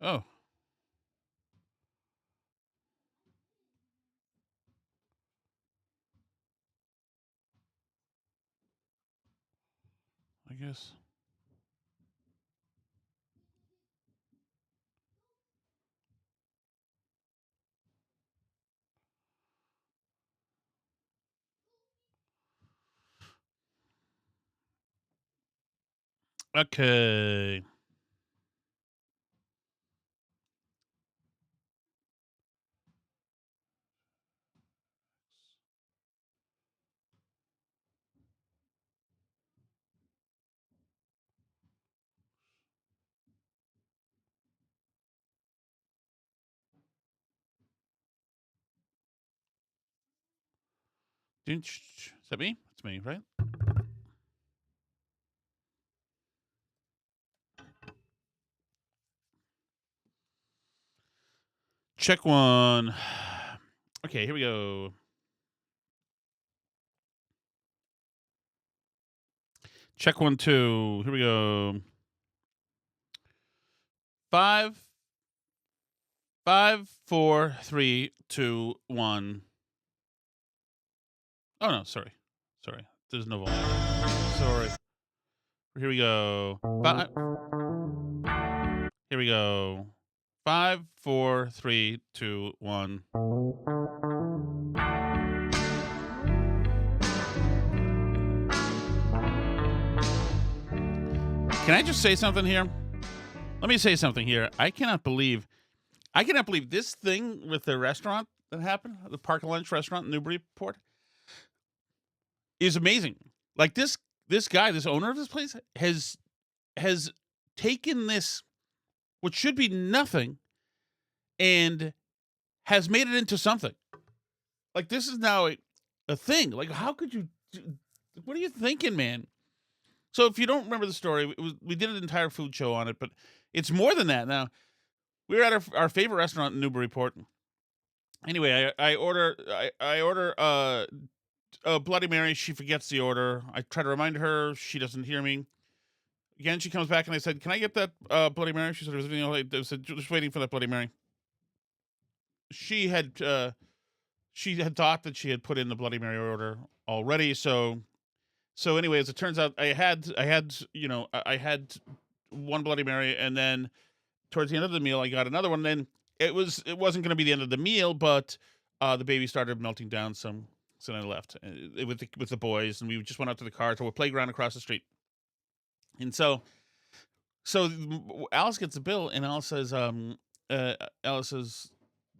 Oh, I guess. Okay. Is that me? It's me, right? Check one. Okay, here we go. Check one, two. Here we go. Five, five, four, three, two, one. Oh no, sorry. There's no volume. Sorry. Here we go. Here we go. Five, four, three, two, one. Can I just say something here? Let me say something here. I cannot believe this thing with the restaurant that happened, the Park and Lunch restaurant in Newburyport, is amazing. Like this guy, this owner of this place, has taken this, which should be nothing, and has made it into something. Like this is now a thing. Like how could you? What are you thinking, man? So if you don't remember the story, we did an entire food show on it, but it's more than that. Now we were at our favorite restaurant in Newburyport. Anyway, I order a Bloody Mary. She forgets the order. I try to remind her. She doesn't hear me. Again, she comes back and I said, "Can I get that Bloody Mary?" She said, I said, "Just waiting for that Bloody Mary." She had thought that she had put in the Bloody Mary order already. So anyway, as it turns out, I had one Bloody Mary, and then towards the end of the meal, I got another one. Then it wasn't going to be the end of the meal, but the baby started melting down some. So then I left with the boys, and we just went out to the car to a playground across the street. And so Alice gets the bill, and Alice says,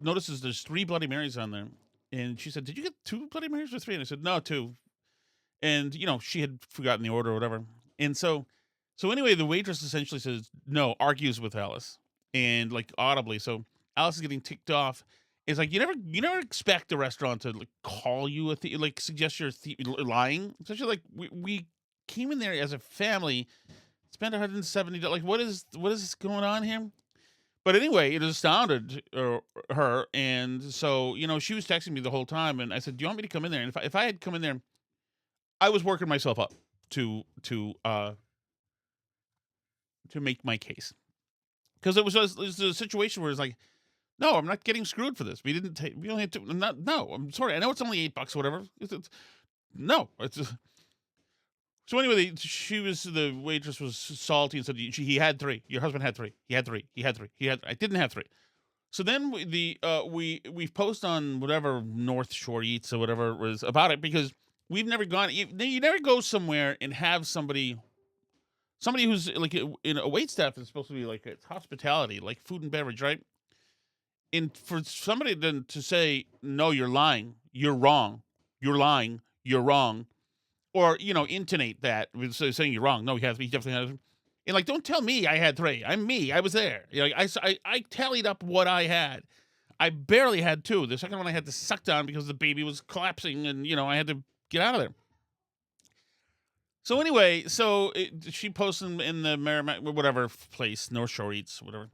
notices there's 3 Bloody Marys on there, and she said, "Did you get 2 Bloody Marys or 3?" And I said, "No, 2." And she had forgotten the order or whatever. And so anyway, the waitress essentially says no, argues with Alice, and like audibly. So Alice is getting ticked off. It's like you never expect the restaurant to like call you like suggest you're lying, especially like we came in there as a family, spent $170. Like what is going on here? But anyway, it astounded her, and so she was texting me the whole time, and I said, "Do you want me to come in there?" And if I had come in there, I was working myself up to make my case, because it was a situation where it's like, no, I'm not getting screwed for this. We only had to, not, no, I'm sorry. I know it's only $8 or whatever. No, so anyway, the waitress was salty and said he had 3. Your husband had 3. He had 3. He had 3. I didn't have 3. So then we post on whatever North Shore Eats or whatever it was about it, because we've never gone. You never go somewhere and have somebody who's like in a wait staff is supposed to be like it's hospitality, like food and beverage, right? And for somebody then to say no, you're lying, you're wrong, you're lying, you're wrong, or intonate that with saying you're wrong. No, he definitely has. And like, don't tell me I had 3. I'm me. I was there. I tallied up what I had. I barely had 2. The second one I had to suck down because the baby was collapsing, and I had to get out of there. So anyway, she posts in the Merrimack, whatever place, North Shore Eats, whatever,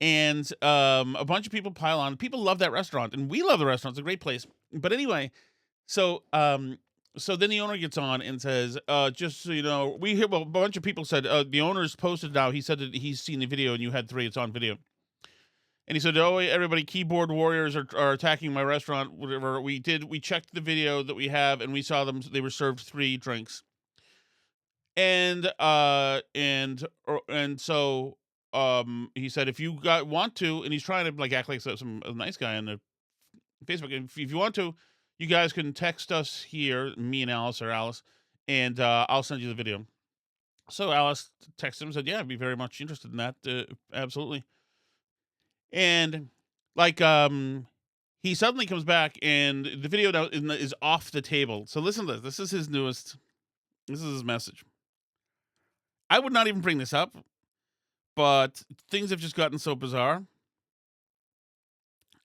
and a bunch of people pile on. People love that restaurant, and we love the restaurant. It's a great place. But anyway, so then the owner gets on and says, "Just so you know, we hear a bunch of people said the owner's posted now. He said that he's seen the video, and you had 3. It's on video." And he said, "Oh, everybody, keyboard warriors are attacking my restaurant. Whatever we did, we checked the video that we have, and we saw them. They were served 3 drinks, and so he said, if you want to, and he's trying to like act like a nice guy on the Facebook. If you want to, you guys can text us here, me and Alice or Alice, and I'll send you the video." So Alice texted him and said, "Yeah, I'd be very much interested in that. Absolutely." And like he suddenly comes back and the video now is off the table. So listen to this. This is his newest. This is his message. "I would not even bring this up, but things have just gotten so bizarre."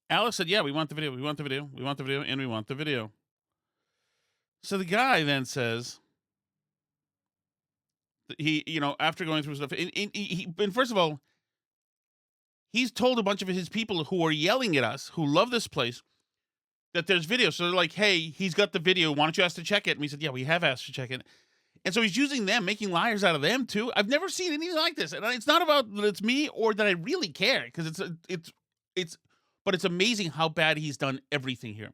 Alice said, "Yeah, we want the video. We want the video. We want the video, and we want the video." So the guy then says that after going through stuff, and first of all, he's told a bunch of his people who are yelling at us, who love this place, that there's video. So they're like, "Hey, he's got the video. Why don't you ask to check it?" And we said, "Yeah, we have asked to check it." And so he's using them, making liars out of them too. I've never seen anything like this. And it's not about that it's me or that I really care, because but it's amazing how bad he's done everything here.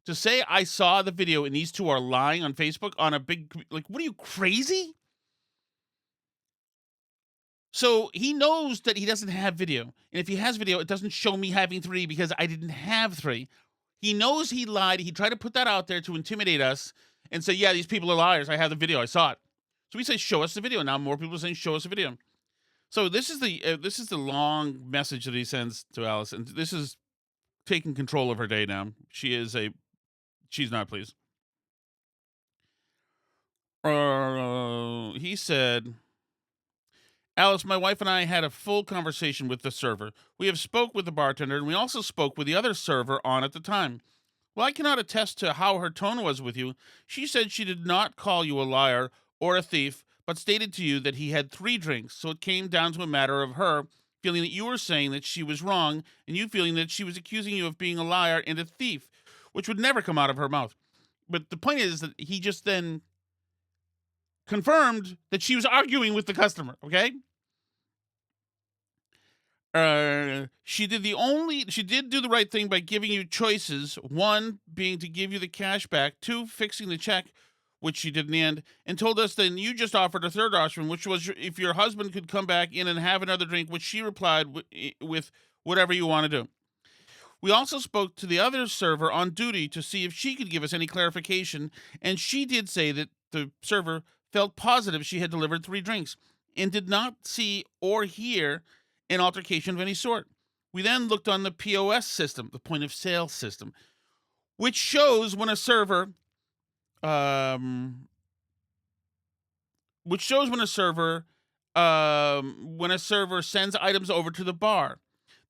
To say I saw the video and these two are lying on Facebook on a big, like, what are you, crazy? So he knows that he doesn't have video. And if he has video, it doesn't show me having 3 because I didn't have 3. He knows he lied. He tried to put that out there to intimidate us and say, "Yeah, these people are liars. I have the video. I saw it." So we say, "Show us the video." Now more people are saying, "Show us the video." So this is the long message that he sends to Alice, and this is taking control of her day now. She's not pleased. He said, "Alice, my wife and I had a full conversation with the server. We have spoke with the bartender, and we also spoke with the other server on at the time. Well, I cannot attest to how her tone was with you. She said she did not call you a liar or a thief, but stated to you that he had 3 drinks. So it came down to a matter of her feeling that you were saying that she was wrong, and you feeling that she was accusing you of being a liar and a thief, which would never come out of her mouth." But the point is that he just then confirmed that she was arguing with the customer, okay? She did do the right thing by giving you choices. 1 being to give you the cash back, 2 fixing the check, which she did in the end, and told us then you just offered a third option, which was if your husband could come back in and have another drink, which she replied with whatever you want to do. We also spoke to the other server on duty to see if she could give us any clarification, and she did say that the server felt positive she had delivered 3 drinks and did not see or hear an altercation of any sort. We then looked on the POS system, the point of sale system, which shows when a server um when a server sends items over to the bar.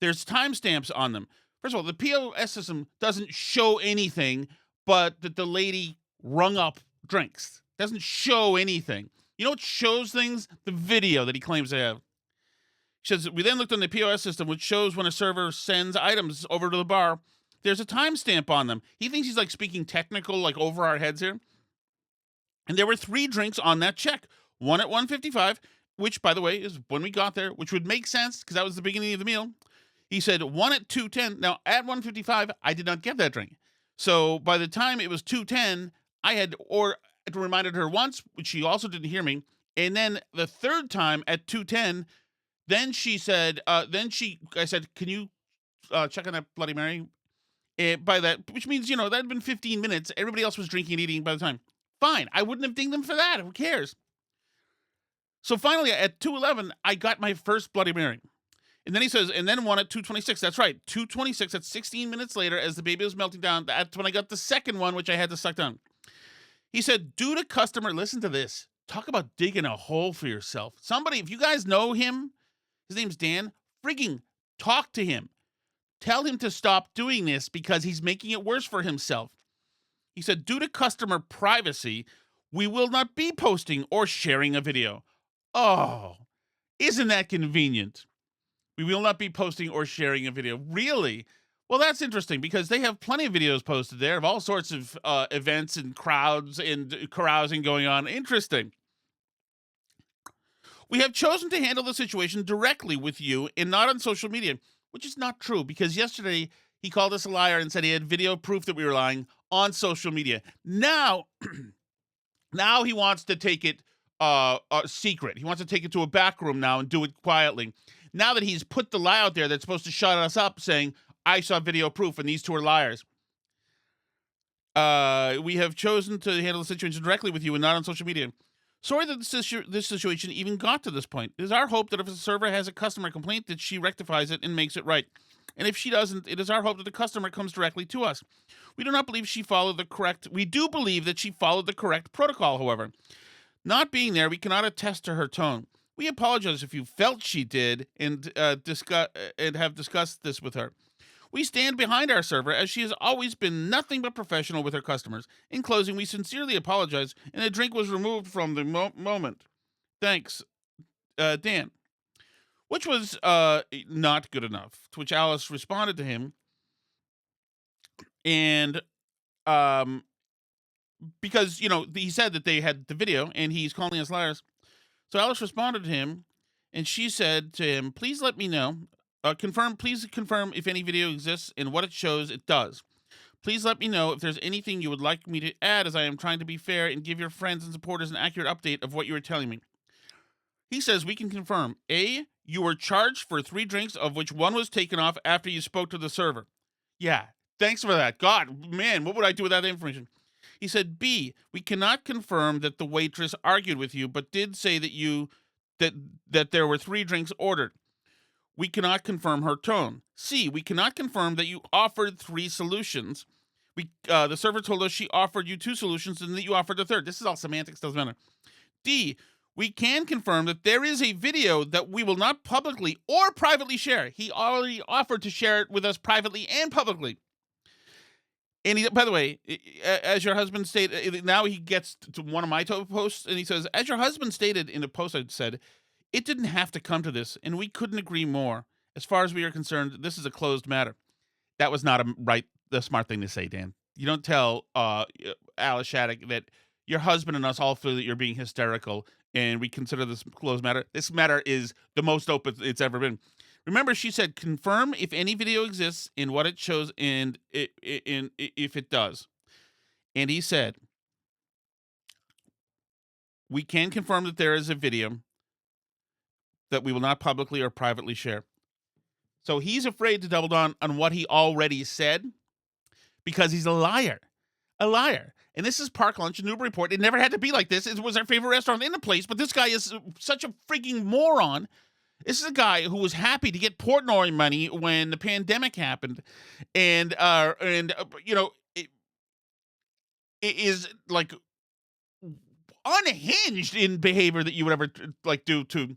There's timestamps on them. First of all, the POS system doesn't show anything but that the lady rung up drinks. Doesn't show anything. You know what shows things? The video that he claims to have. She says, we then looked on the POS system, which shows when a server sends items over to the bar. There's a timestamp on them. He thinks he's like speaking technical, like over our heads here. And there were 3 drinks on that check. 1 at 1:55, which, by the way, is when we got there, which would make sense because that was the beginning of the meal. He said 1 at 2:10. Now, at 1:55, I did not get that drink. So by the time it was 2:10, I had reminded her once, which she also didn't hear me. And then the third time at 2:10, then she said, I said, can you check on that Bloody Mary? By that, which means, that had been 15 minutes. Everybody else was drinking and eating by the time. Fine. I wouldn't have dinged them for that. Who cares? So finally, at 2:11, I got my first Bloody Mary. And then he says, and then 1 at 2:26. That's right. 2:26. That's 16 minutes later as the baby was melting down. That's when I got the second one, which I had to suck down. He said, due to customer, listen to this. Talk about digging a hole for yourself. Somebody, if you guys know him, his name's Dan, frigging talk to him. Tell him to stop doing this because he's making it worse for himself. He said, due to customer privacy, we will not be posting or sharing a video. Oh, isn't that convenient? We will not be posting or sharing a video. Really? Well, that's interesting because they have plenty of videos posted there of all sorts of events and crowds and carousing going on. Interesting. We have chosen to handle the situation directly with you and not on social media. which is not true because yesterday he called us a liar and said he had video proof that we were lying on social media. Now, now he wants to take it secret. He wants to take it to a back room now and do it quietly. Now that he's put the lie out there that's supposed to shut us up saying, I saw video proof and these two are liars. We have chosen to handle the situation directly with you and not on social media. Sorry that this situation even got to this point. It is our hope that if a server has a customer complaint, that she rectifies it and makes it right. And if she doesn't, it is our hope that the customer comes directly to us. We do not believe she followed the correct. We do believe that she followed the correct protocol, however. Not being there, we cannot attest to her tone. We apologize if you felt she did and have discussed this with her. We stand behind our server as she has always been nothing but professional with her customers. In closing, we sincerely apologize, and the drink was removed from the moment. Thanks, Dan. Which was not good enough, to which Alice responded to him. And because, he said that they had the video, and he's calling us liars. So Alice responded to him, and she said to him, please let me know. Please confirm if any video exists and what it shows it does. Please let me know if there's anything you would like me to add, as I am trying to be fair and give your friends and supporters an accurate update of what you are telling me. He says we can confirm. A, you were charged for 3 drinks, of which 1 was taken off after you spoke to the server. Yeah, thanks for that. God, man, what would I do without that information? He said, B, we cannot confirm that the waitress argued with you, but did say that there were 3 drinks ordered. We cannot confirm her tone. C, we cannot confirm that you offered 3 solutions. The server told us she offered you 2 solutions and that you offered the third. This is all semantics, doesn't matter. D, we can confirm that there is a video that we will not publicly or privately share. He already offered to share it with us privately and publicly. And he, by the way, as your husband stated, now he gets to one of my posts and he says, as your husband stated in a post I said, it didn't have to come to this, and we couldn't agree more. As far as we are concerned, this is a closed matter. That was not the smart thing to say, Dan. You don't tell Alice Shattuck that your husband and us all feel that you're being hysterical, and we consider this closed matter. This matter is the most open it's ever been. Remember, she said, confirm if any video exists and what it shows and if it does. And he said, we can confirm that there is a video that we will not publicly or privately share. So he's afraid to double down on what he already said because he's a liar. A liar. And this is Park Lunch in Newburyport. It never had to be like this. It was our favorite restaurant in the place, but this guy is such a freaking moron. This is a guy who was happy to get Portnoy money when the pandemic happened. And it is like unhinged in behavior that you would ever do to.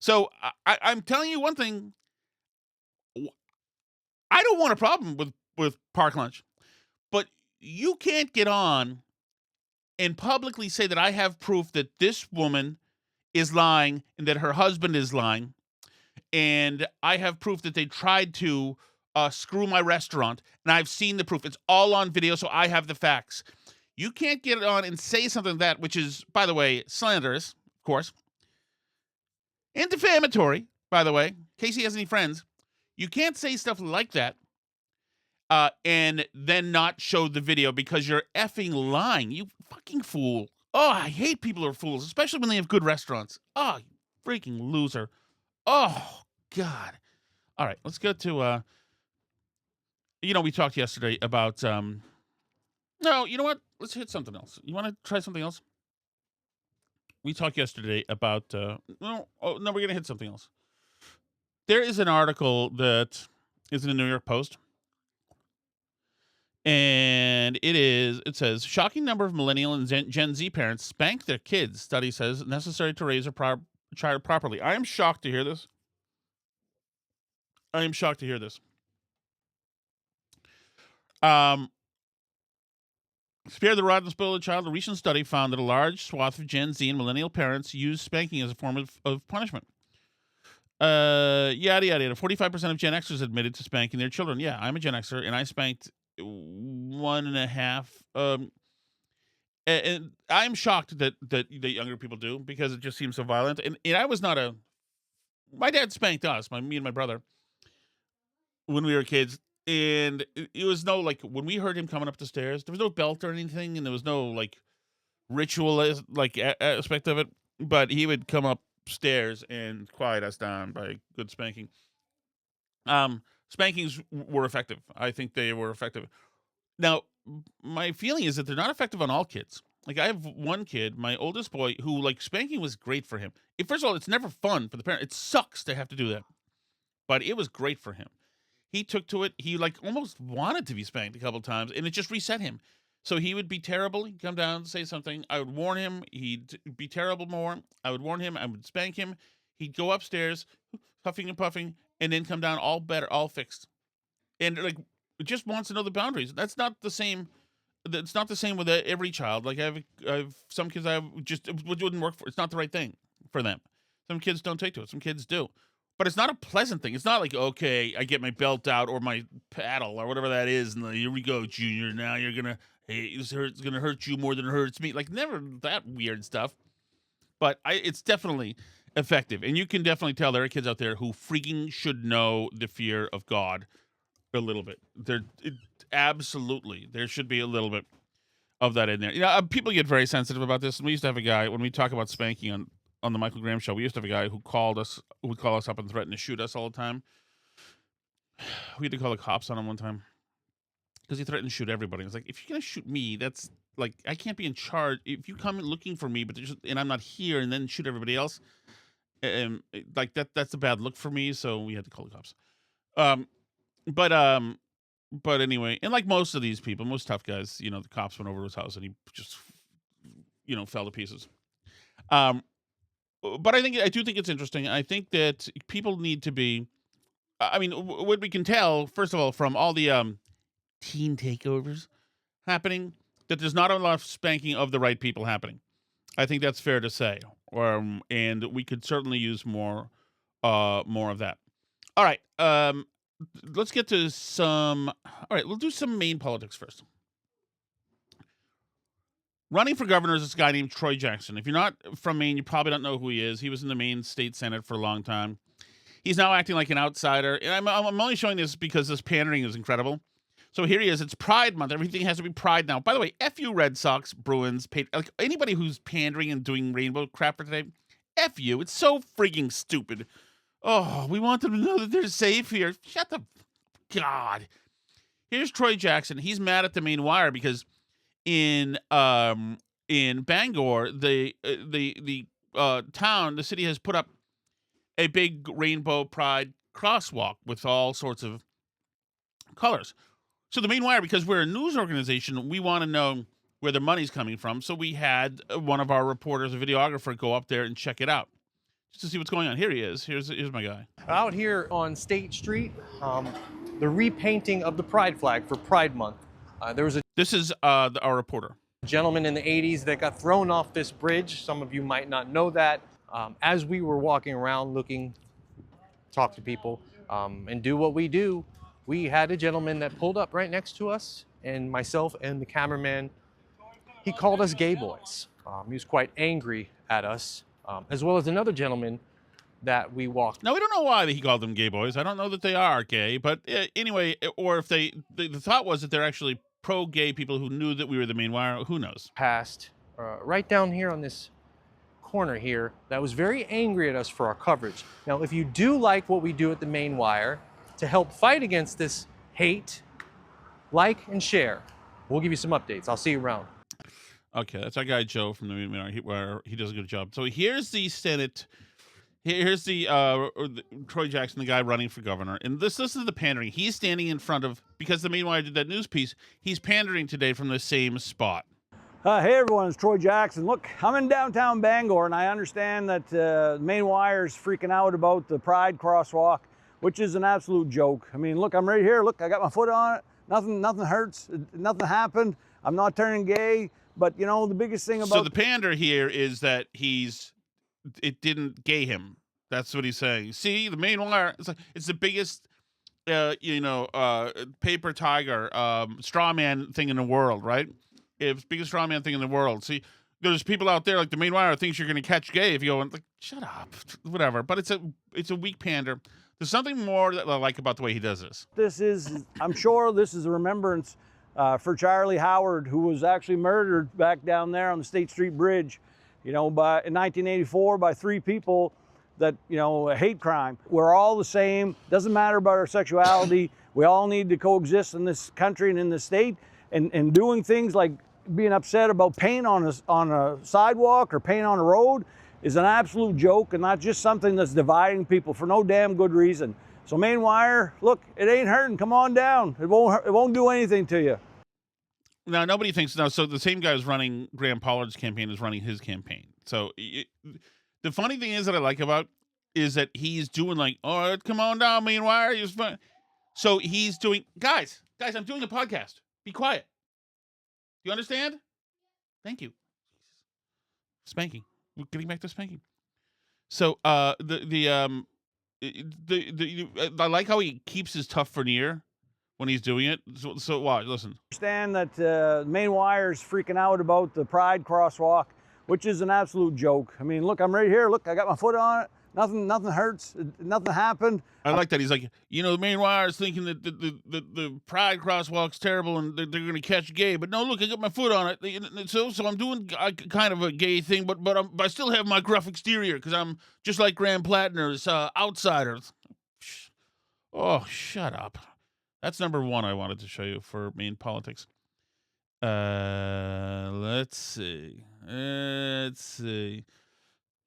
So I'm telling you one thing. I don't want a problem with Park Lunch, but you can't get on and publicly say that I have proof that this woman is lying and that her husband is lying, and I have proof that they tried to screw my restaurant, and I've seen the proof. It's all on video, so I have the facts. You can't get on and say something like that, which is, by the way, slanderous, of course, and defamatory, by the way, in case he has any friends. You can't say stuff like that and then not show the video because you're effing lying. You fucking fool. Oh, I hate people who are fools, especially when they have good restaurants. Oh, you freaking loser. Oh, God. All right, let's go to, we talked yesterday about, no, you know what? Let's hit something else. You want to try something else? We talked yesterday about, we're going to hit something else. There is an article that is in the New York Post, and it says, shocking number of millennial and Gen Z parents spank their kids, study says, necessary to raise a child properly. I am shocked to hear this. Spare the rod and spoil the child. A recent study found that a large swath of Gen Z and millennial parents use spanking as a form of punishment. Yada, yada, yada. 45% of Gen Xers admitted to spanking their children. Yeah, I'm a Gen Xer, and I spanked 1.5. And I'm shocked that younger people do, because it just seems so violent. And I was not my dad spanked us, me and my brother. when we were kids, and it was no like when we heard him coming up the stairs, there was no belt or anything, and there was no like ritual like aspect of it. But he would come upstairs and quiet us down by good spanking. Spankings were effective. I think they were effective. Now, my feeling is that they're not effective on all kids. Like I have one kid, my oldest boy, who like spanking was great for him. First of all, it's never fun for the parent. It sucks to have to do that, but it was great for him. He took to it. He like almost wanted to be spanked a couple times, and it just reset him. So he would be terrible. He'd come down, say something. I would warn him. He'd be terrible more. I would warn him. I would spank him. He'd go upstairs, huffing and puffing, and then come down all better, all fixed. And like, just wants to know the boundaries. That's not the same. It's not the same with every child. Like I have some kids I have just it wouldn't work for. It's not the right thing for them. Some kids don't take to it. Some kids do. But it's not a pleasant thing. It's not like, okay, I get my belt out or my paddle or whatever that is, and here we go, Junior. Now you're gonna, hey, it's gonna hurt you more than it hurts me. Like never that weird stuff. But it's definitely effective, and you can definitely tell there are kids out there who freaking should know the fear of God a little bit. Absolutely there should be a little bit of that in there. You know, people get very sensitive about this, and we used to have a guy when we talk about spanking on the Michael Graham show. We used to have a guy who would call us up and threaten to shoot us all the time. We had to call the cops on him one time because he threatened to shoot everybody. I was like, if you're gonna shoot me, that's like I can't be in charge. If you come looking for me, and I'm not here, and then shoot everybody else, like that's a bad look for me. So we had to call the cops. But anyway, and like most of these people, most tough guys, you know, the cops went over to his house and he just, you know, fell to pieces. But I do think it's interesting. I think that people need to be. I mean, what we can tell, first of all, from all the teen takeovers happening, that there's not enough spanking of the right people happening. I think that's fair to say. And we could certainly use more of that. All right. Let's get to some. All right, we'll do some Maine politics first. Running for governor is this guy named Troy Jackson. If you're not from Maine, you probably don't know who he is. He was in the Maine State Senate for a long time. He's now acting like an outsider. And I'm only showing this because this pandering is incredible. So here he is. It's Pride Month. Everything has to be Pride now. By the way, F you Red Sox, Bruins, like anybody who's pandering and doing rainbow crap for today, F you. It's so freaking stupid. Oh, we want them to know that they're safe here. Shut the God. Here's Troy Jackson. He's mad at the Maine Wire because in Bangor, the town, the city has put up a big rainbow pride crosswalk with all sorts of colors. So the Maine Wire, because we're a news organization, we want to know where the money's coming from. So we had one of our reporters, a videographer, go up there and check it out just to see what's going on. Here he is. Here's my guy. Out here on State Street, the repainting of the Pride flag for Pride Month. This is our reporter. Gentleman in the 80s that got thrown off this bridge. Some of you might not know that. As we were walking around looking, talk to people, and do what we do, we had a gentleman that pulled up right next to us, and myself and the cameraman, he called us gay boys. He was quite angry at us, as well as another gentleman that we walked. Now, we don't know why he called them gay boys. I don't know that they are gay, but anyway, or if the thought was that they're actually pro-gay people who knew that we were the Maine Wire. Who knows? Passed right down here on this corner here that was very angry at us for our coverage. Now, if you do like what we do at the Maine Wire to help fight against this hate, like and share. We'll give you some updates. I'll see you around. Okay, that's our guy Joe from the Maine Wire. He does a good job. So here's the Senate. Here's the Troy Jackson, the guy running for governor, and this is the pandering. He's standing in front of, because the Maine Wire did that news piece. He's pandering today from the same spot. Hey everyone, it's Troy Jackson. Look, I'm in downtown Bangor, and I understand that Maine Wire is freaking out about the Pride crosswalk, which is an absolute joke. I mean, look, I'm right here. Look, I got my foot on it. Nothing hurts. Nothing happened. I'm not turning gay. But you know, the biggest thing about the pander here is that it didn't gay him. That's what he's saying. See, the Maine Wire, it's the biggest, paper tiger, straw man thing in the world, right? It's the biggest straw man thing in the world. See, there's people out there like the Maine Wire thinks you're going to catch gay if you go and like, shut up, whatever. But it's a weak pander. There's something more that I like about the way he does this. This is, I'm sure this is a remembrance for Charlie Howard, who was actually murdered back down there on the State Street Bridge, in 1984 by 3 people that, a hate crime. We're all the same. Doesn't matter about our sexuality. We all need to coexist in this country and in this state. And doing things like being upset about paint on a sidewalk or paint on a road is an absolute joke and not just something that's dividing people for no damn good reason. So main wire, look, it ain't hurting. Come on down. It won't do anything to you. Now, nobody thinks now. So the same guy who's running Graham Pollard's campaign is running his campaign. So the funny thing is that I like about is that he's doing like, oh, come on down, main wire. So he's doing, guys, I'm doing a podcast. Be quiet. You understand? Thank you. Spanking. We're getting back to spanking. So I like how he keeps his tough veneer when he's doing it. So watch, listen. Understand that the main wire is freaking out about the Pride crosswalk, which is an absolute joke. I mean, look, I'm right here. Look, I got my foot on it. Nothing hurts. Nothing happened. I like that. He's like, the main wire is thinking that the Pride crosswalk's terrible and they're going to catch gay. But no, look, I got my foot on it. So I'm doing kind of a gay thing, but I still have my gruff exterior because I'm just like Graham Plattner's outsiders. Oh, shut up. That's number 1 I wanted to show you for main politics. Let's see.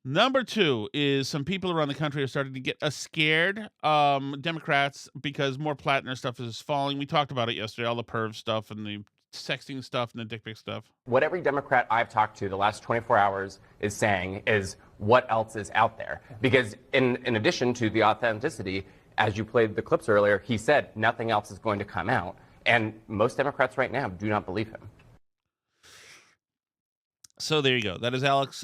Number 2 is some people around the country are starting to get scared, Democrats, because more Plattner stuff is falling. We talked about it yesterday, all the perv stuff and the sexting stuff and the dick pic stuff. What every Democrat I've talked to the last 24 hours is saying is what else is out there. Because in addition to the authenticity, as you played the clips earlier, he said nothing else is going to come out. And most Democrats right now do not believe him. So there you go. That is Alex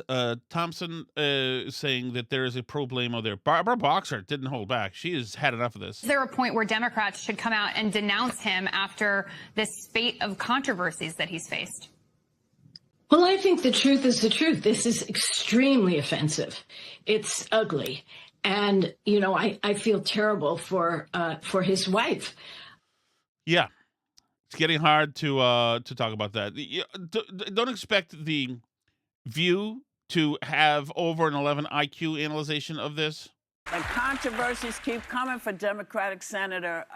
Thompson saying that there is a problemo there. Barbara Boxer didn't hold back. She has had enough of this. Is there a point where Democrats should come out and denounce him after this spate of controversies that he's faced? Well, I think the truth is the truth. This is extremely offensive. It's ugly. And, I feel terrible for his wife. Yeah. It's getting hard to talk about that. Don't expect the View to have over an 11 IQ analyzation of this. And controversies keep coming for Democratic Senate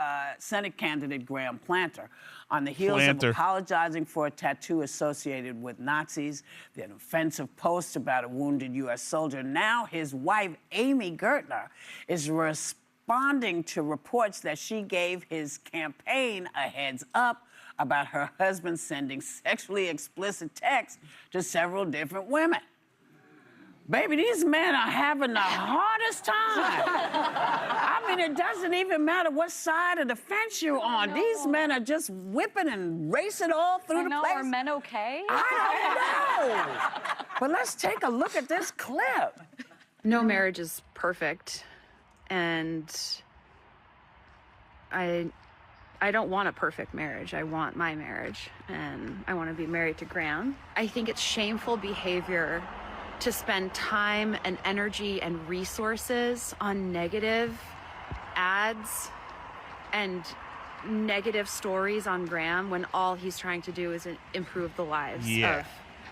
candidate Graham Planter on the heels of apologizing for a tattoo associated with Nazis, an offensive post about a wounded U.S. soldier. Now his wife, Amy Gertner, is responding to reports that she gave his campaign a heads up about her husband sending sexually explicit texts to several different women. Baby, these men are having the hardest time. I mean, it doesn't even matter what side of the fence you're on. These men are just whipping and racing all through the place. Are men okay? I don't know. But let's take a look at this clip. No marriage is perfect, and I don't want a perfect marriage. I want my marriage, and I want to be married to Graham. I think it's shameful behavior to spend time and energy and resources on negative ads and negative stories on Graham when all he's trying to do is improve the lives of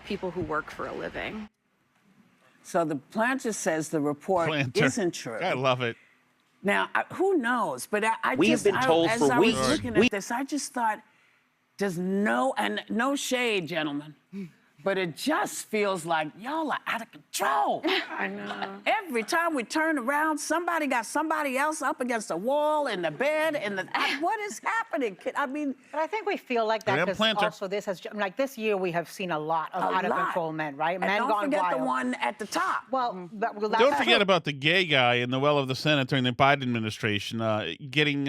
people who work for a living. So the Planter says the report isn't true. I love it. Now, who knows? But we have been told as for I weeks. was looking at this, I just thought, no shade, gentlemen, but it just feels like y'all are out of control. I know. Every time we turn around, somebody got somebody else up against the wall, in the bed, what is happening? I mean, but I think we feel like that because Planter. also this has, like this year we have seen a lot of out of control men, right? Men and gone don't forget wild. the one at the top. Well, Don't forget about the gay guy in the well of the Senate during the Biden administration getting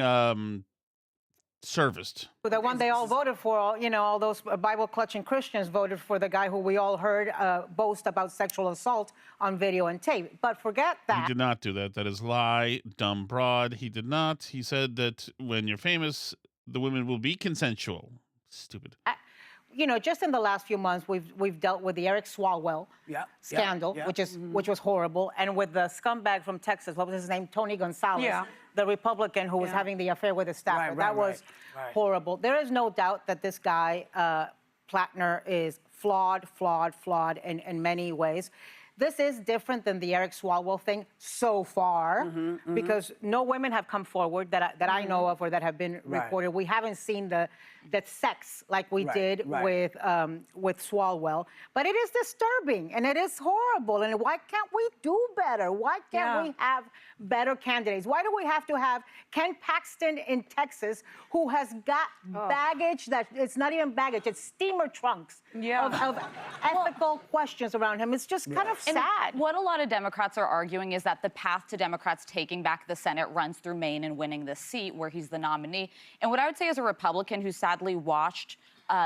serviced. the one they all voted for, all those Bible-clutching Christians voted for the guy who we all heard boast about sexual assault on video and tape. But forget that. He did not do that. That is lie, dumb broad. He did not. He said that when you're famous, the women will be consensual. Stupid. you know, just in the last few months, we've dealt with the Eric Swalwell scandal, which was horrible, and with the scumbag from Texas, what was his name, Tony Gonzalez, the Republican who was having the affair with his staffer. That was horrible. There is no doubt that this guy, Plattner, is flawed in many ways. This is different than the Eric Swalwell thing so far, because no women have come forward that I know of or that have been reported. We haven't seen that sex like we did with Swalwell, but it is disturbing and it is horrible. And why can't we do better? Why can't we have better candidates? Why do we have to have Ken Paxton in Texas, who has got baggage that it's not even baggage, it's steamer trunks of ethical questions around him? It's just kind of sad. And what a lot of Democrats are arguing is that the path to Democrats taking back the Senate runs through Maine and winning this seat where he's the nominee. And what I would say as a Republican who sadly watched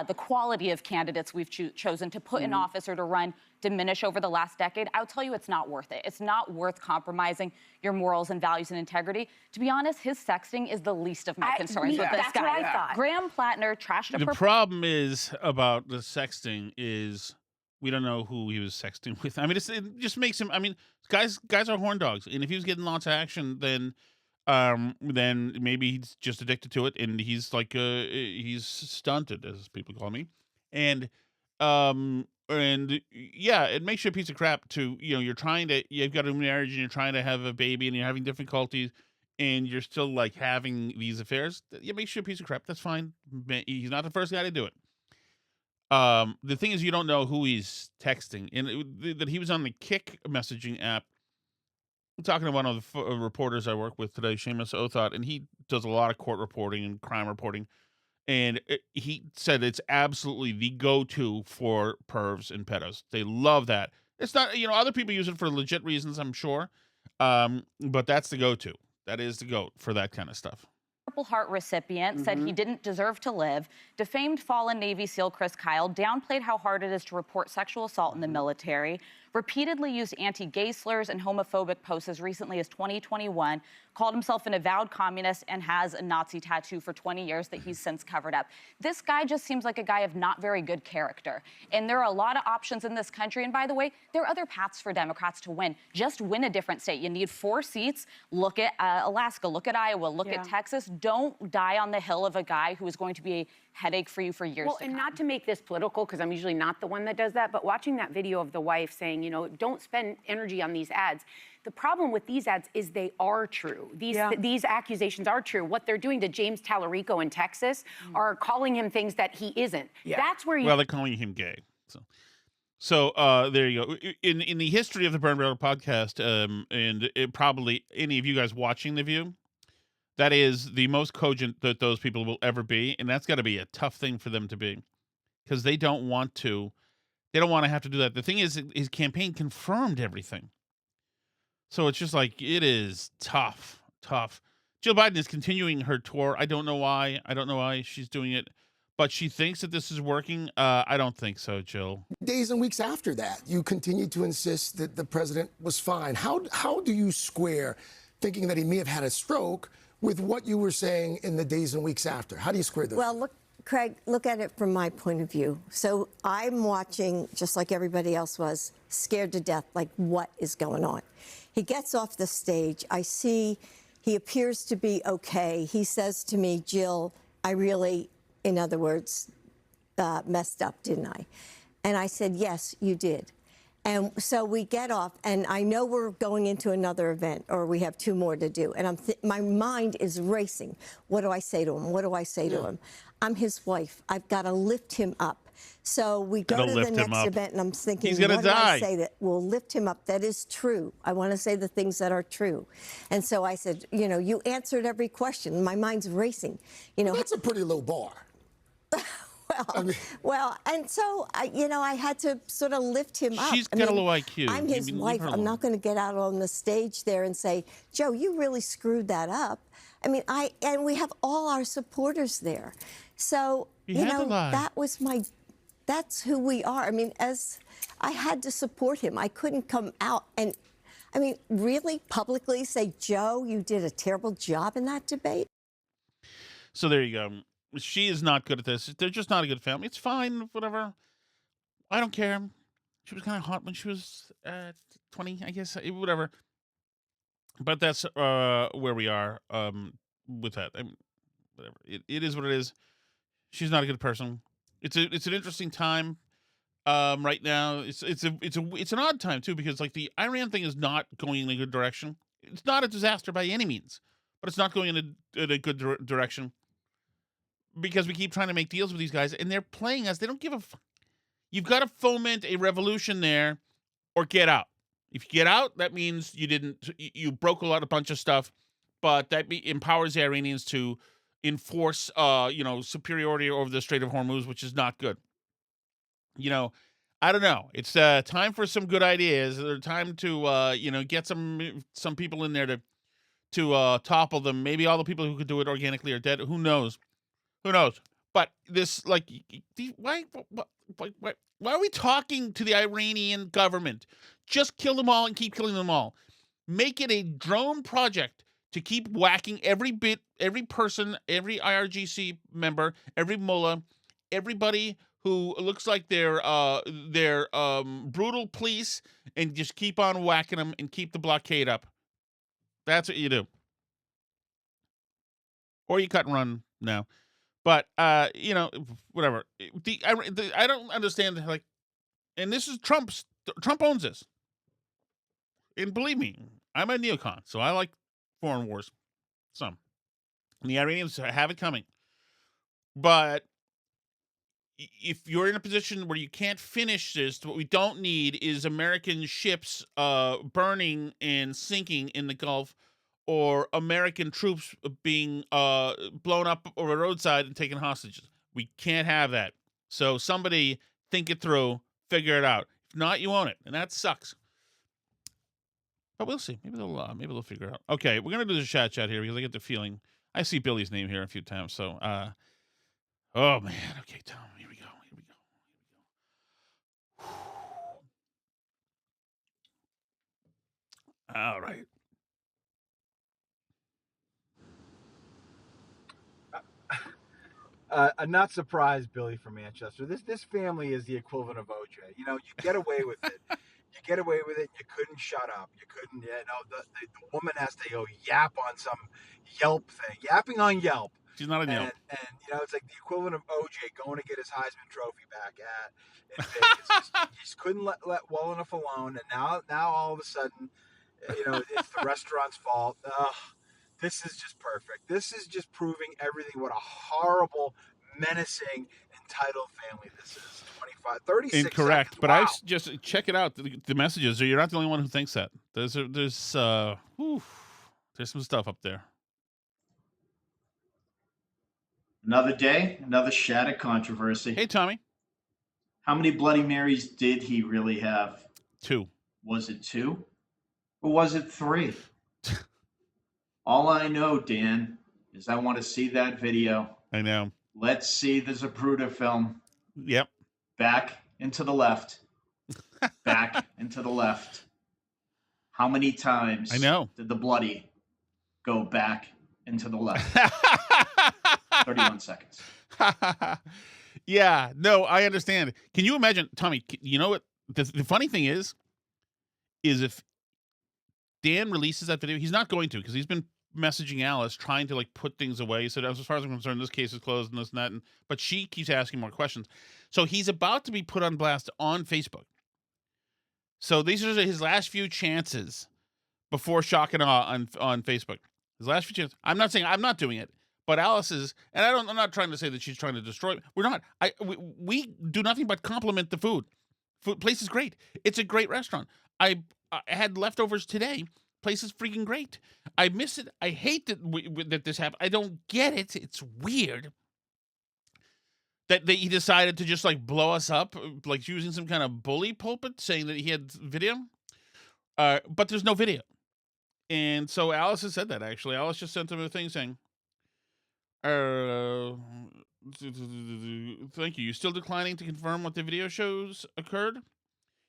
the quality of candidates we've chosen to put in office or to run diminish over the last decade, I would tell you it's not worth it. It's not worth compromising your morals and values and integrity. To be honest, his sexting is the least of my concerns with this guy. What I thought. Graham Plattner trashed a The problem is about the sexting is we don't know who he was sexting with. I mean, it just makes him. I mean, guys are horn dogs, and if he was getting lots of action, then maybe he's just addicted to it, and he's like he's stunted, as people call me, and yeah, it makes you a piece of crap. You've got a marriage and you're trying to have a baby and you're having difficulties, and you're still like having these affairs. It makes you a piece of crap. That's fine. He's not the first guy to do it. The thing is, you don't know who he's texting, and that he was on the Kick messaging app. I'm talking to one of the reporters I work with today, Seamus Othot, and he does a lot of court reporting and crime reporting, and he said it's absolutely the go-to for pervs and pedos. They love that. It's not, other people use it for legit reasons, I'm sure, but that's the go-to. That is the GOAT for that kind of stuff. Purple Heart recipient said he didn't deserve to live, defamed fallen Navy SEAL Chris Kyle, downplayed how hard it is to report sexual assault in the military, repeatedly used anti-gay slurs and homophobic posts as recently as 2021, called himself an avowed communist, and has a Nazi tattoo for 20 years that he's since covered up. This guy just seems like a guy of not very good character. And there are a lot of options in this country. And by the way, there are other paths for Democrats to win. Just win a different state. You need 4 seats. Look at Alaska, look at Iowa, look at Texas. Don't die on the hill of a guy who is going to be a headache for you for years to come. And not to make this political, because I'm usually not the one that does that, but watching that video of the wife saying, don't spend energy on these ads. The problem with these ads is they are true. These accusations are true. What they're doing to James Tallarico in Texas are calling him things that he isn't. That's where they're calling him gay. So there you go. In the history of the Burn Barrel podcast, and probably any of you guys watching The View, that is the most cogent that those people will ever be, and that's got to be a tough thing for them to be, because they don't want to have to do that. The thing is, his campaign confirmed everything. So it's just like, it is tough. Jill Biden is continuing her tour. I don't know why she's doing it, but she thinks that this is working. I don't think so, Jill. Days and weeks after that, you continued to insist that the president was fine. How do you square thinking that he may have had a stroke with what you were saying in the days and weeks after? How do you square those? Well, look, Craig, look at it from my point of view. So I'm watching, just like everybody else was, scared to death, like what is going on? He gets off the stage. I see he appears to be okay. He says to me, Jill, I really, in other words, messed up, didn't I? And I said, yes, you did. And so we get off, and I know we're going into another event, or we have 2 more to do. And my mind is racing. What do I say to him? What do I say to him? I'm his wife. I've got to lift him up. So we go to the next event, and I'm thinking, he's gonna what die. do I say that will lift him up? That is true. I want to say the things that are true. And so I said, you answered every question. My mind's racing. That's a pretty low bar. And so, I had to sort of lift him up. She's got a low IQ. I'm his wife. I'm not going to get out on the stage there and say, Joe, you really screwed that up. I mean, and we have all our supporters there. So, that's who we are. I mean, as I had to support him, I couldn't come out and, really publicly say, Joe, you did a terrible job in that debate. So there you go. She is not good at this. They're just not a good family. It's fine, whatever. I don't care. She was kind of hot when she was 20, I guess. Whatever. But that's where we are with that. I mean, whatever. It is what it is. She's not a good person. It's an interesting time right now. It's an odd time too, because like the Iran thing is not going in a good direction. It's not a disaster by any means, but it's not going in a good direction because we keep trying to make deals with these guys and they're playing us. They don't give a fuck. You've got to foment a revolution there or get out. If you get out, that means you broke a bunch of stuff, but that empowers the Iranians to enforce, superiority over the Strait of Hormuz, which is not good. I don't know. It's time for some good ideas. It's time to, get some people in there to topple them. Maybe all the people who could do it organically are dead. Who knows? But this, why are we talking to the Iranian government? Just kill them all and keep killing them all. Make it a drone project to keep whacking every person, every IRGC member, every mullah, everybody who looks like they're brutal police, and just keep on whacking them and keep the blockade up. That's what you do. Or you cut and run now. But, whatever. I don't understand, and this is Trump owns this. And believe me, I'm a neocon, so I like foreign wars. Some. And the Iranians have it coming. But if you're in a position where you can't finish this, what we don't need is American ships burning and sinking in the Gulf, or American troops being blown up over a roadside and taken hostages. We can't have that. So somebody think it through, figure it out. If not, you own it, and that sucks. But we'll see. Maybe they'll figure it out. Okay, we're gonna do the chat here because I get the feeling I see Billy's name here a few times. So, oh man. Okay, Tom. Here we go. All right. I'm not surprised, Billy from Manchester. This family is the equivalent of OJ. You get away with it. You get away with it. You couldn't shut up. You couldn't. The woman has to go yap on some Yelp thing. Yapping on Yelp. She's not on Yelp. And it's like the equivalent of OJ going to get his Heisman Trophy back in Vegas. You just couldn't let well enough alone. And now all of a sudden, it's the restaurant's fault. This is just perfect. This is just proving everything. What a horrible, menacing, entitled family this is. 36 Incorrect. seconds. But Wow. I just check it out. The messages. You're not the only one who thinks that. There's some stuff up there. Another day, another Shattuck controversy. Hey, Tommy. How many Bloody Marys did he really have? 2. Was it 2? Or was it 3? All I know, Dan, is I want to see that video. I know. Let's see the Zapruder film. Yep. Back and to the left. Back and to the left. How many times did the bloody go back and to the left? 31 seconds. Yeah. No, I understand. Can you imagine, Tommy, you know what? The funny thing is if Dan releases that video, he's not going to, because he's been messaging Alice trying to put things away. He said, as far as I'm concerned, this case is closed and this and that. But she keeps asking more questions. So he's about to be put on blast on Facebook. So these are his last few chances before shock and awe on Facebook. His last few chances. I'm not saying I'm not doing it, but Alice is, and I'm not trying to say that she's trying to destroy me. We're not. We do nothing but compliment the food. Place is great. It's a great restaurant. I had leftovers today. Place is freaking great. I miss it. I hate that this happened. I don't get it. It's weird that he decided to just blow us up, using some kind of bully pulpit, saying that he had video. But there's no video. And so Alice has said that, actually. Alice just sent him a thing saying, thank you. You still declining to confirm what the video shows occurred?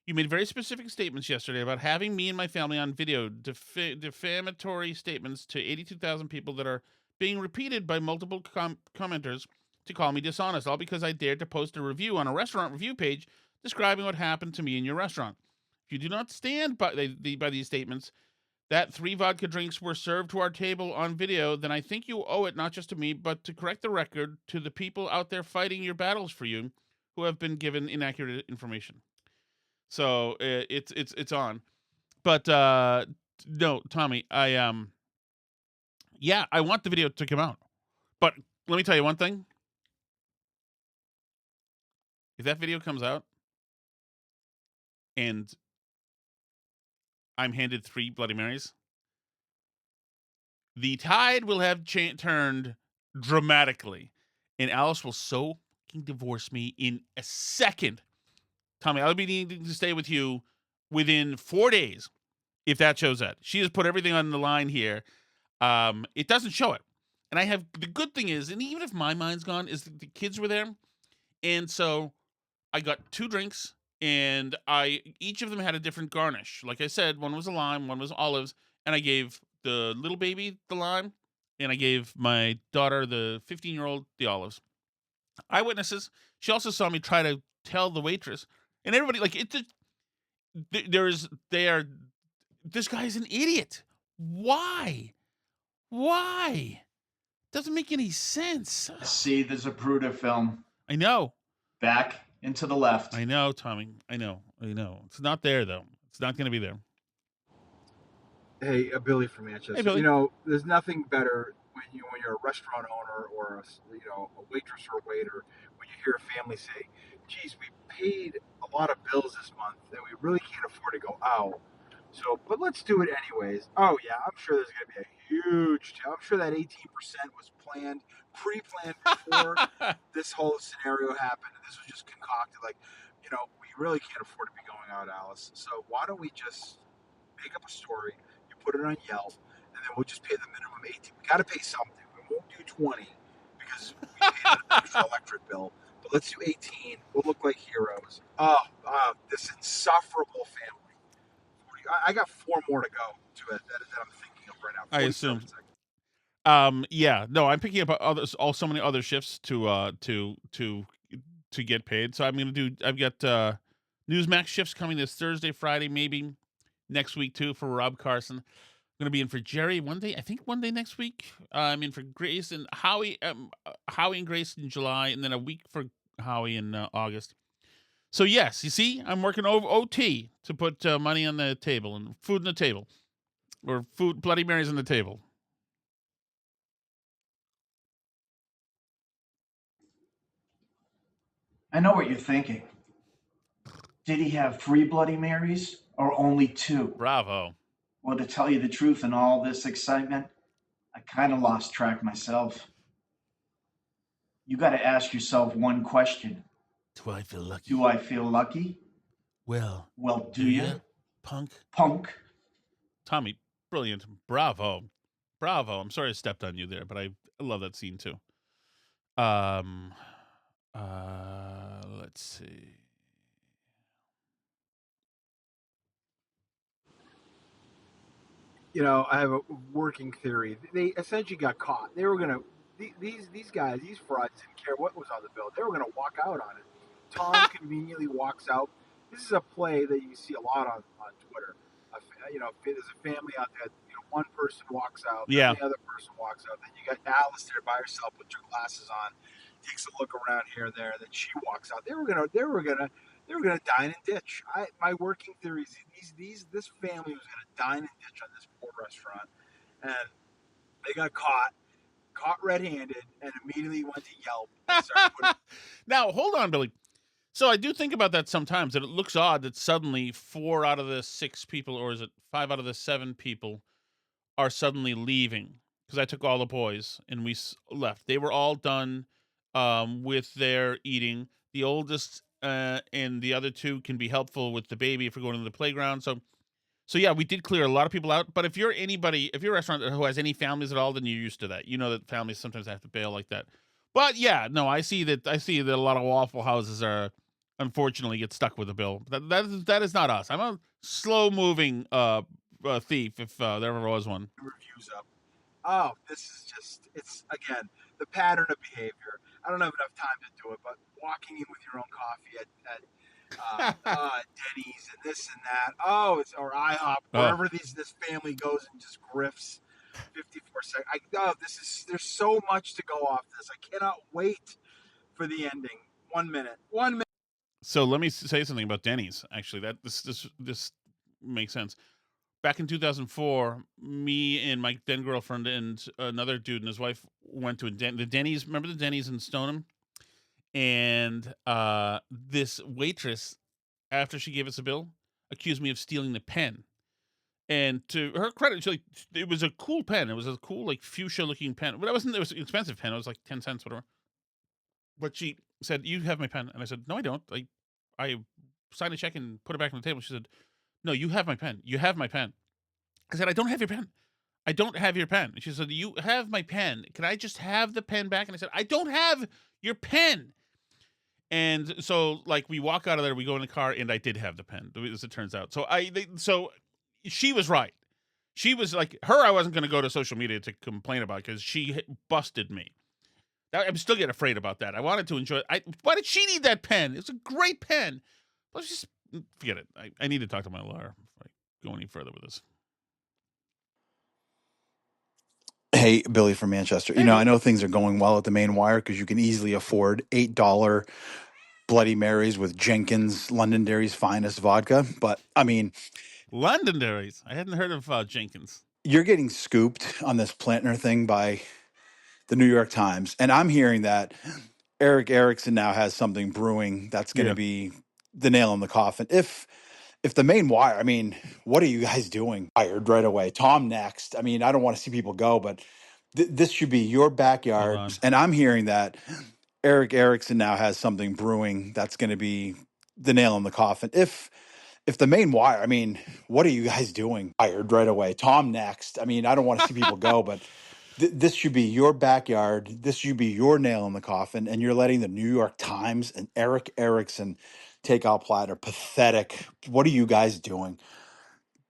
You made very specific statements yesterday about having me and my family on video, defamatory statements to 82,000 people that are being repeated by multiple commenters to call me dishonest, all because I dared to post a review on a restaurant review page describing what happened to me in your restaurant. If you do not stand by these statements, that 3 vodka drinks were served to our table on video, then I think you owe it not just to me, but to correct the record to the people out there fighting your battles for you who have been given inaccurate information. So it's on. But no, Tommy, I want the video to come out. But let me tell you one thing. If that video comes out and I'm handed 3 Bloody Marys, the tide will have turned dramatically, and Alice will so fucking divorce me in a second. Tommy, I'll be needing to stay with you within 4 days if that shows that. She has put everything on the line here. It doesn't show it. And I have, the good thing is, and even if my mind's gone, is the kids were there. And so I got 2 drinks, and each of them had a different garnish. Like I said, one was a lime, one was olives, and I gave the little baby the lime, and I gave my daughter, the 15-year-old, the olives. Eyewitnesses. She also saw me try to tell the waitress, and everybody, like, this guy's an idiot. Why? Doesn't make any sense. See the Zapruder film. I know. Back and to the left. I know, Tommy. I know. It's not there, though. It's not going to be there. Hey, Billy from Manchester. Hey, Billy. You know, there's nothing better when you're a restaurant owner or a waitress or a waiter, when you hear a family say, "Geez, we paid a lot of bills this month, and we really can't afford to go out. So, but let's do it anyways." Oh yeah, I'm sure there's going to be a huge. I'm sure that 18% was pre-planned before this whole scenario happened, and this was just concocted. Like, we really can't afford to be going out, Alice. So why don't we just make up a story? You put it on Yelp, and then we'll just pay the minimum 18. We got to pay something. We won't do 20 because we paid an extra electric bill. But let's do 18. We'll look like heroes. This insufferable family. I got 4 more to go to it that I'm thinking of right now. I assume. Yeah. No, I'm picking up so many other shifts to get paid. So I'm gonna do. I've got Newsmax shifts coming this Thursday, Friday, maybe next week too for Rob Carson. I'm gonna be in for Jerry one day. I think one day next week. I'm in for Grace and Howie. Howie and Grace in July, and then a week for Howie in August. So yes, you see, I'm working over OT to put money on the table and food on the table, or Bloody Marys on the table. I know what you're thinking. Did he have 3 Bloody Marys or only 2? Bravo. Well, to tell you the truth, in all this excitement, I kind of lost track myself. You got to ask yourself one question. Do I feel lucky? Do I feel lucky? Well, do you? Punk. Tommy, brilliant. Bravo. I'm sorry I stepped on you there, but I love that scene too. Let's see. I have a working theory. They essentially got caught. They were gonna these guys, these frauds didn't care what was on the bill. They were gonna walk out on it. Tom conveniently walks out. This is a play that you see a lot on Twitter. There's a family out there. One person walks out, yeah. The other person walks out. Then you got Alice there by herself with her glasses on, takes a look around here and there, and then she walks out. They were gonna dine and ditch. My working theory is this family was gonna dine and ditch on this poor restaurant, and they got caught red-handed, and immediately went to Yelp. And started now hold on, Billy. So I do think about that sometimes, that it looks odd that suddenly 4 out of the 6 people, or is it 5 out of the 7 people, are suddenly leaving, because I took all the boys and we left. They were all done with their eating. The oldest and the other 2 can be helpful with the baby if we're going to the playground. So yeah, we did clear a lot of people out. But if you're a restaurant who has any families at all, then you're used to that. You know that families sometimes have to bail like that. But yeah, no, I see that a lot of Waffle Houses are unfortunately get stuck with a bill. That is not us. I'm a slow moving thief if there ever was one. Reviews up. Oh, this is just, it's again the pattern of behavior. I don't have enough time to do it, but walking in with your own coffee at Denny's and this and that. Or IHOP, wherever this family goes and just grifts 54 seconds. There's so much to go off this. I cannot wait for the ending. 1 minute. 1 minute. So let me say something about Denny's. Actually, that this makes sense. Back in 2004, me and my then girlfriend and another dude and his wife went to the Denny's. Remember the Denny's in Stoneham? And this waitress, after she gave us a bill, accused me of stealing the pen. And to her credit, it was a cool pen. It was a cool, like, fuchsia-looking pen. But it was an expensive pen. It was like 10 cents, whatever. But she said, "You have my pen." And I said, "No, I don't. I signed a check and put it back on the table." She said, "No, you have my pen. You have my pen." I said, "I don't have your pen. I don't have your pen." And she said, "You have my pen. Can I just have the pen back?" And I said, "I don't have your pen." And so, like, we walk out of there, we go in the car, and I did have the pen, as it turns out. So she was right. She was like, I wasn't going to go to social media to complain about because she busted me. I'm still getting afraid about that. I wanted to enjoy it. Why did she need that pen? It's a great pen. Let's just forget it. I need to talk to my lawyer before I go any further with this. Hey, Billy from Manchester. Hey, I know things are going well at the main wire because you can easily afford $8 Bloody Marys with Jenkins, Londonderry's finest vodka. But, I mean... Londonderry's? I hadn't heard of Jenkins. You're getting scooped on this Plantner thing by the New York Times. And I'm hearing that Eric Erickson now has something brewing that's going to be the nail in the coffin. If the main wire, I mean, what are you guys doing? Fired right away. Tom next. I mean, I don't want to see people go, but this should be your backyard. And I'm hearing that Eric Erickson now has something brewing that's going to be the nail in the coffin. If the main wire, I mean, what are you guys doing? Fired right away. Tom next. I mean, I don't want to see people go, but this should be your backyard. This should be your nail in the coffin. And you're letting the New York Times and Eric Erickson take out Platter. Pathetic. What are you guys doing?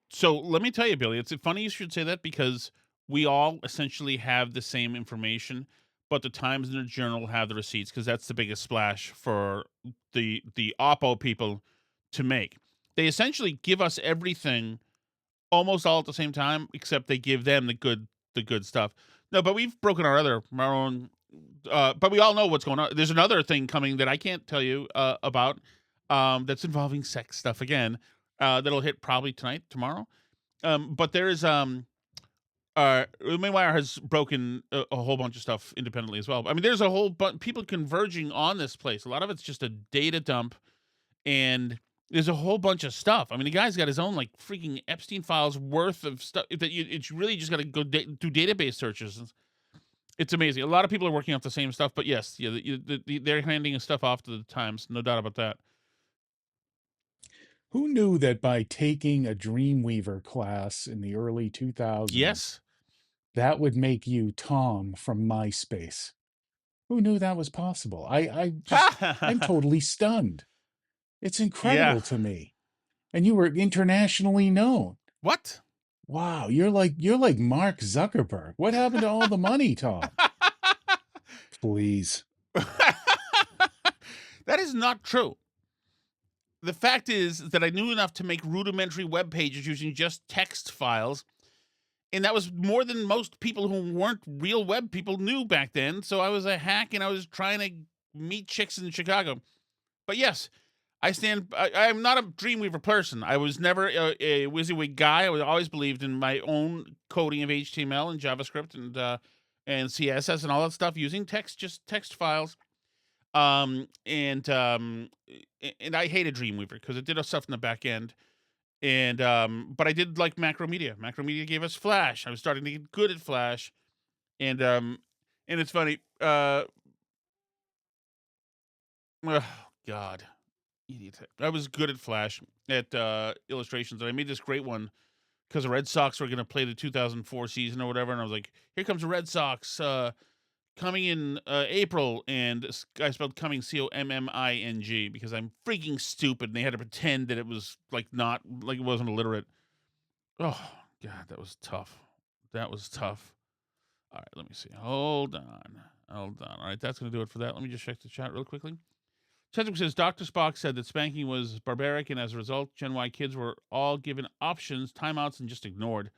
So let me tell you, Billy, it's funny you should say that because we all essentially have the same information, but the Times and the Journal have the receipts because that's the biggest splash for the Oppo people to make. They essentially give us everything almost all at the same time, except they give them the good stuff. No, but we've broken our own, but we all know what's going on. There's another thing coming that I can't tell you about that's involving sex stuff again. That'll hit probably tonight, tomorrow. But there is Maywire has broken a whole bunch of stuff independently as well. I mean, there's a whole bunch people converging on this place. A lot of it's just a data dump, and there's a whole bunch of stuff. I mean, the guy's got his own like freaking Epstein files worth of stuff that it's really just got to go do database searches. It's amazing. A lot of people are working off the same stuff, but yes, they're handing stuff off to the Times, no doubt about that. Who knew that by taking a Dreamweaver class in the early 2000s, that would make you Tom from MySpace? Who knew that was possible? I'm totally stunned. It's incredible to me. And you were internationally known. What? Wow, you're like Mark Zuckerberg. What happened to all the money, Tom? Please. That is not true. The fact is that I knew enough to make rudimentary web pages using just text files. And that was more than most people who weren't real web people knew back then. So I was a hack and I was trying to meet chicks in Chicago. But yes, I'm not a Dreamweaver person. I was never a WYSIWYG guy. I always believed in my own coding of HTML and JavaScript and CSS and all that stuff using text files. And I hated Dreamweaver because it did stuff in the back end. And but I did like Macromedia. Macromedia gave us Flash. I was starting to get good at Flash. And it's funny. Oh God. Idiot. I was good at Flash at illustrations, and I made this great one because the Red Sox were going to play the 2004 season or whatever, and I was like, here comes the Red Sox coming in April, and I spelled coming COMMING because I'm freaking stupid, and they had to pretend that it was like not, like it wasn't illiterate. Oh, God, that was tough. That was tough. All right, let me see. Hold on. Hold on. All right, that's going to do it for that. Let me just check the chat real quickly. Chadwick says Dr. Spock said that spanking was barbaric, and as a result, Gen Y kids were all given options, timeouts, and just ignored.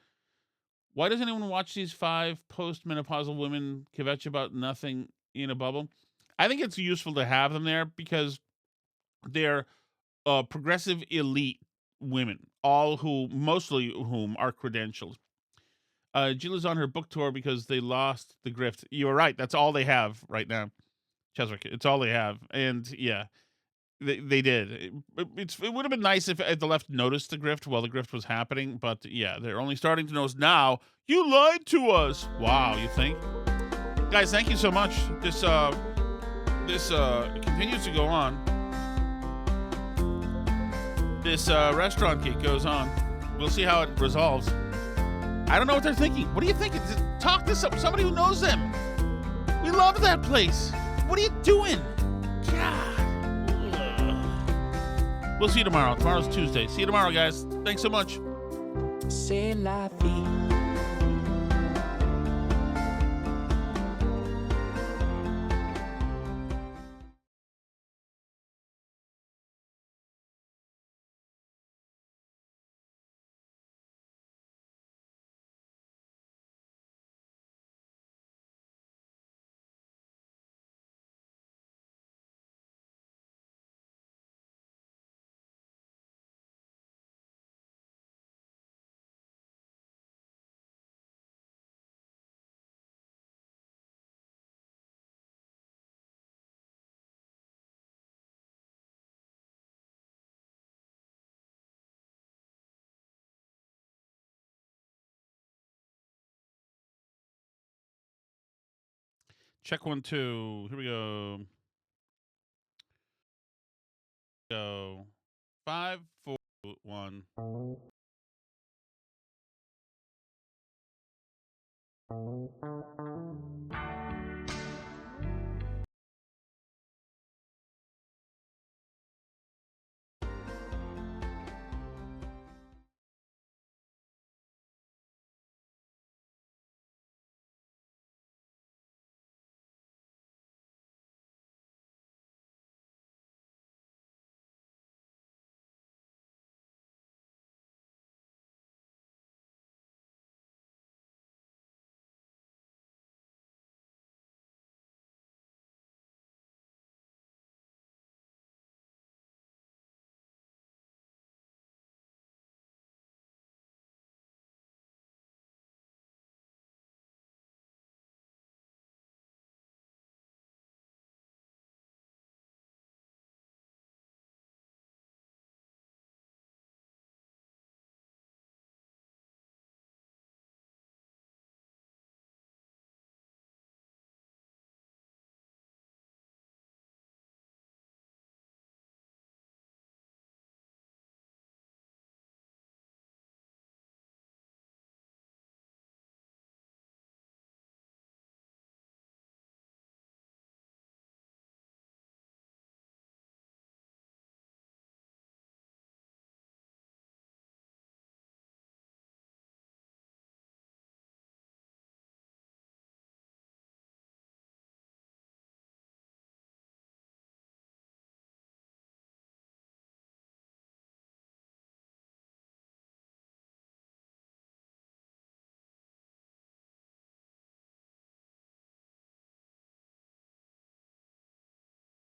Why does anyone watch these 5 post-menopausal women kvetch about nothing in a bubble? I think it's useful to have them there because they're progressive elite women, mostly whom are credentialed. Gillia's on her book tour because they lost the grift. You were right. That's all they have right now, Cheswick. It's all they have. And yeah, they did. It would have been nice if the left noticed the grift while the grift was happening. But yeah, they're only starting to notice now. You lied to us. Wow, you think? Guys, thank you so much. This continues to go on. This restaurant gig goes on. We'll see how it resolves. I don't know what they're thinking. What are you thinking? Talk to somebody who knows them. We love that place. What are you doing? God. We'll see you tomorrow. Tomorrow's Tuesday. See you tomorrow, guys. Thanks so much. C'est la vie. Check 1, 2. Here we go. Go. 5, 4, 1.